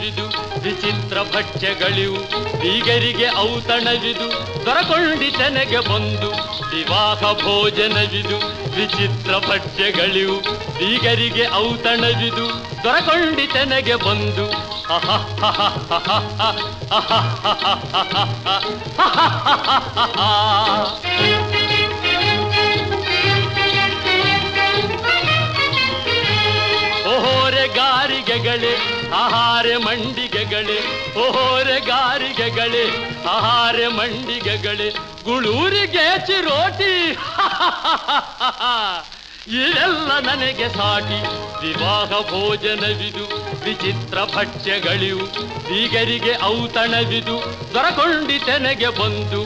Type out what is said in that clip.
ಔತಣವಿದು ವಿಚಿತ್ರ ಭಕ್ಷ್ಯಗಳಿವು ಬೀಗರಿಗೆ ಔತಣವಿದು ದೊರಕೊಂಡಿತನೆಗೆ ಬಂದು ವಿವಾಹ ಭೋಜನವಿದು ವಿಚಿತ್ರ ಭಕ್ಷ್ಯಗಳಿವು ಬೀಗರಿಗೆ ಔತಣವಿದು ದೊರಕೊಂಡಿತನೆಗೆ ಬಂದು ಓಹೋರೆ ಗಾರಿಗೆಗಳೇ ಆಹಾರೆ ಮಂಡಿಗೆಗಳೇ ಓಹೋರೆ ಗಾರಿಗೆಗಳೇ ಆಹಾರೆ ಮಂಡಿಗೆಗಳೇ ಗುಳೂರಿಗೆ ಚಿರೋಟಿ ಇದೆಲ್ಲ ನನಗೆ ಸಾಟಿ ವಿವಾಹ ಭೋಜನವಿದು ವಿಚಿತ್ರ ಭಕ್ಷ್ಯಗಳಿವು ಬೀಗರಿಗೆ ಔತಣವಿದು ದೊರಕೊಂಡಿತೆನೆಗೆ ಬಂದು